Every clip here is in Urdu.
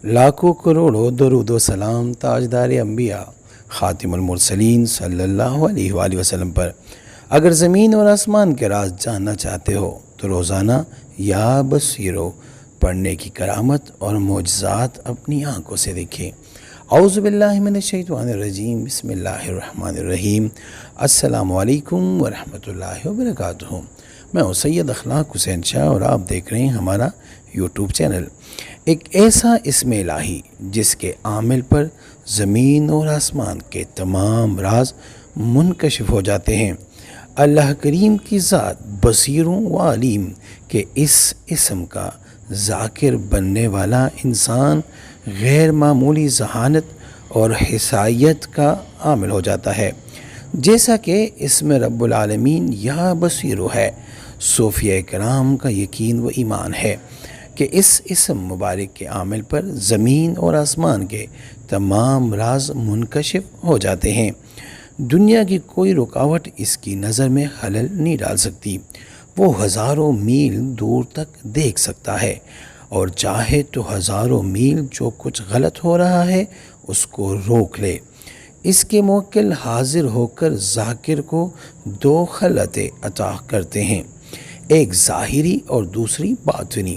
لاکھوں کروڑوں درود و سلام تاجدار انبیاء خاتم المرسلین صلی اللہ علیہ وآلہ وسلم پر۔ اگر زمین اور آسمان کے راز جاننا چاہتے ہو تو روزانہ یا بصیرو پڑھنے کی کرامت اور معجزات اپنی آنکھوں سے دیکھیں۔ اعوذ باللہ من الشیطان الرجیم، بسم اللہ الرحمن الرحیم۔ السلام علیکم ورحمۃ اللہ وبرکاتہ۔ میں ہوں سید اخلاق حسین شاہ اور آپ دیکھ رہے ہیں ہمارا یوٹیوب چینل۔ ایک ایسا اسم الہی جس کے عامل پر زمین اور آسمان کے تمام راز منکشف ہو جاتے ہیں۔ اللہ کریم کی ذات بصیروں و علیم کے اس اسم کا ذاکر بننے والا انسان غیر معمولی ذہانت اور حسائیت کا عامل ہو جاتا ہے۔ جیسا کہ اسم رب العالمین یا بصیرو ہے، صوفیہ کرام کا یقین و ایمان ہے کہ اس اسم مبارک کے عامل پر زمین اور آسمان کے تمام راز منکشف ہو جاتے ہیں۔ دنیا کی کوئی رکاوٹ اس کی نظر میں خلل نہیں ڈال سکتی۔ وہ ہزاروں میل دور تک دیکھ سکتا ہے اور چاہے تو ہزاروں میل جو کچھ غلط ہو رہا ہے اس کو روک لے۔ اس کے موکل حاضر ہو کر ذاکر کو دو خلعتیں عطا کرتے ہیں، ایک ظاہری اور دوسری باطنی۔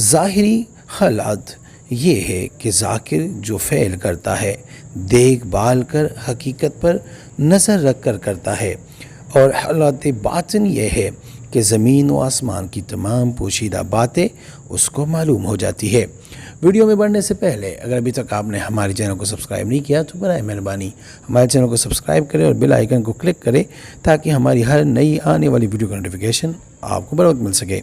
ظاہری خلعت یہ ہے کہ ذاکر جو فعل کرتا ہے دیکھ بھال کر حقیقت پر نظر رکھ کر کرتا ہے، اور خلعت باطن یہ ہے کہ زمین و آسمان کی تمام پوشیدہ باتیں اس کو معلوم ہو جاتی ہے۔ ویڈیو میں بڑھنے سے پہلے اگر ابھی تک آپ نے ہمارے چینل کو سبسکرائب نہیں کیا تو برائے مہربانی ہمارے چینل کو سبسکرائب کریں اور بیل آئیکن کو کلک کریں تاکہ ہماری ہر نئی آنے والی ویڈیو کا نوٹیفیکیشن آپ کو بروقت مل سکے۔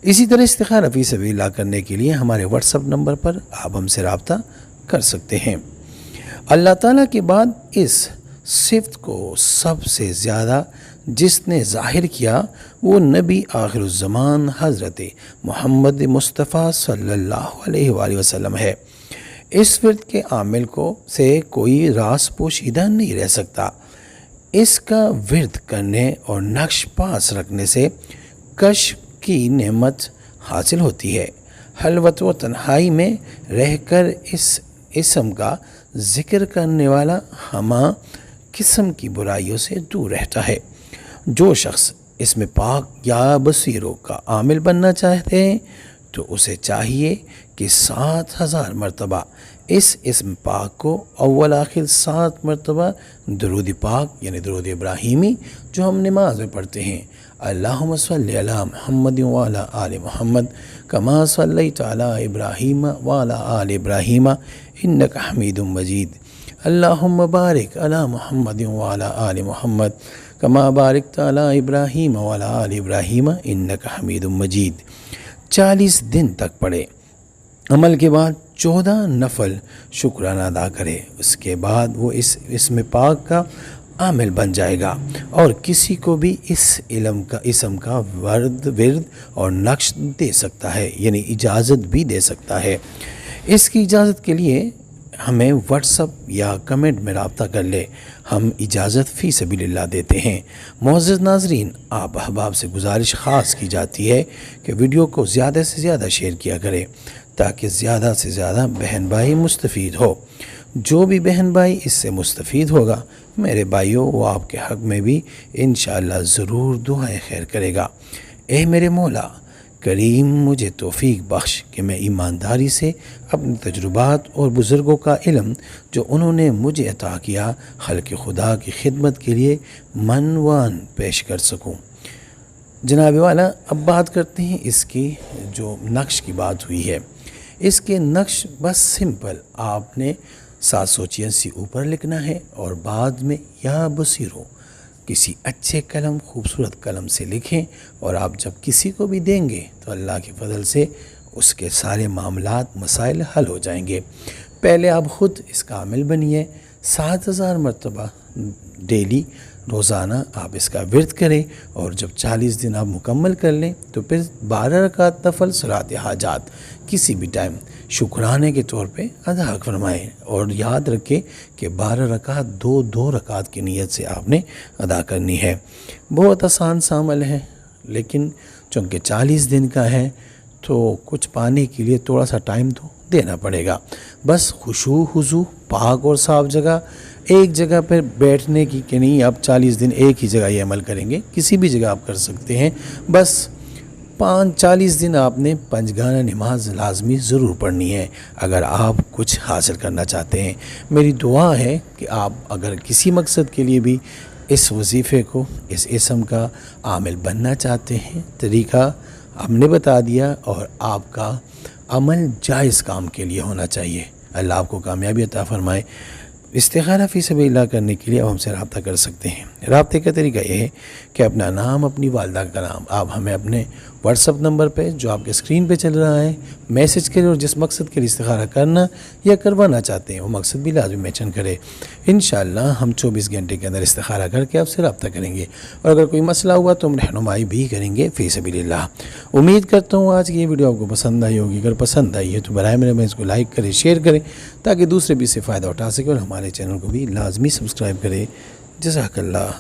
اسی طرح استخارہ فی سبیل اللہ کرنے کے لیے ہمارے واٹس ایپ نمبر پر آپ ہم سے رابطہ کر سکتے ہیں۔ اللہ تعالیٰ کے بعد اس صفت کو سب سے زیادہ جس نے ظاہر کیا وہ نبی آخر الزمان حضرت محمد مصطفیٰ صلی اللہ علیہ وآلہ وسلم ہے۔ اس ورد کے عامل کو سے کوئی راز پوشیدہ نہیں رہ سکتا۔ اس کا ورد کرنے اور نقش پاس رکھنے سے کشف کی نعمت حاصل ہوتی ہے۔ خلوت و تنہائی میں رہ کر اس اسم کا ذکر کرنے والا ہمہ قسم کی برائیوں سے دور رہتا ہے۔ جو شخص اسم پاک یا بصیرو کا عامل بننا چاہتے ہیں تو اسے چاہیے کہ 7000 مرتبہ اس اسم پاک کو اول آخر 7 مرتبہ درود پاک یعنی درود ابراہیمی جو ہم نماز میں پڑھتے ہیں، اللہم صلی علی محمد وعلی آل محمد کما صلیت علی ابراہیم وعلی آل ابراہیم انک حمید مجید، اللہم بارک علی محمد وعلی آل محمد کما بارکت علی ابراہیم وعلی آل ابراہیم انک حمید مجید 40 دن تک پڑھے۔ عمل کے بعد 14 نفل شکرانہ ادا کرے، اس کے بعد وہ اس اسم پاک کا عامل بن جائے گا اور کسی کو بھی اس اسم کا ورد اور نقش دے سکتا ہے، یعنی اجازت بھی دے سکتا ہے۔ اس کی اجازت کے لیے ہمیں واٹس ایپ یا کمنٹ میں رابطہ کر لے، ہم اجازت فی سبیل اللہ دیتے ہیں۔ معزز ناظرین، آپ احباب سے گزارش خاص کی جاتی ہے کہ ویڈیو کو زیادہ سے زیادہ شیئر کیا کریں تاکہ زیادہ سے زیادہ بہن بھائی مستفید ہو۔ جو بھی بہن بھائی اس سے مستفید ہوگا میرے بھائیوں وہ آپ کے حق میں بھی انشاءاللہ ضرور دعائیں خیر کرے گا۔ اے میرے مولا کریم، مجھے توفیق بخش کہ میں ایمانداری سے اپنے تجربات اور بزرگوں کا علم جو انہوں نے مجھے عطا کیا خلق خدا کی خدمت کے لیے منوان پیش کر سکوں۔ جناب والا اب بات کرتے ہیں اس کی جو نقش کی بات ہوئی ہے۔ اس کے نقش بس سمپل آپ نے 786 اوپر لکھنا ہے اور بعد میں یا بصیرو کسی اچھے قلم خوبصورت قلم سے لکھیں، اور آپ جب کسی کو بھی دیں گے تو اللہ کے فضل سے اس کے سارے معاملات مسائل حل ہو جائیں گے۔ پہلے آپ خود اس کا عامل بنیے، 7000 مرتبہ ڈیلی روزانہ آپ اس کا ورد کریں، اور جب 40 دن آپ مکمل کر لیں تو پھر 12 رکعت نفل صلاۃ حاجات کسی بھی ٹائم شکرانے کے طور پہ ادا فرمائیں، اور یاد رکھیں کہ 12 رکعت دو رکعت کی نیت سے آپ نے ادا کرنی ہے۔ بہت آسان سا عمل ہے، لیکن چونکہ 40 دن کا ہے تو کچھ پانے کے لیے تھوڑا سا ٹائم تو دینا پڑے گا۔ بس خشوع خضوع، پاک اور صاف جگہ، ایک جگہ پر بیٹھنے کی کہ نہیں آپ 40 دن ایک ہی جگہ یہ عمل کریں گے، کسی بھی جگہ آپ کر سکتے ہیں۔ بس 40 دن آپ نے 5 گانہ نماز لازمی ضرور پڑھنی ہے اگر آپ کچھ حاصل کرنا چاہتے ہیں۔ میری دعا ہے کہ آپ اگر کسی مقصد کے لیے بھی اس وظیفے کو، اس اسم کا عامل بننا چاہتے ہیں، طریقہ ہم نے بتا دیا، اور آپ کا عمل جائز کام کے لیے ہونا چاہیے۔ اللہ آپ کو کامیابی عطا فرمائے۔ استخارہ فی سبیل اللہ کرنے کے لیے آپ ہم سے رابطہ کر سکتے ہیں۔ رابطے کا طریقہ یہ ہے کہ اپنا نام، اپنی والدہ کا نام آپ ہمیں اپنے واٹس ایپ نمبر پہ جو آپ کے اسکرین پہ چل رہا ہے میسج کریں، اور جس مقصد کے لیے استخارہ کرنا یا کروانا چاہتے ہیں وہ مقصد بھی لازمی مینشن کرے۔ انشاءاللہ ہم 24 گھنٹے کے اندر استخارہ کر کے آپ سے رابطہ کریں گے، اور اگر کوئی مسئلہ ہوا تو ہم رہنمائی بھی کریں گے فی سبیل اللہ۔ امید کرتا ہوں آج کی یہ ویڈیو آپ کو پسند آئی ہوگی۔ اگر پسند آئی ہے تو برائے مہربانی اس کو لائک کریں، شیئر کریں، تاکہ دوسرے بھی اس سے فائدہ اٹھا سکیں، اور ہمارے چینل کو بھی لازمی سبسکرائب کریں۔ جزاک اللہ۔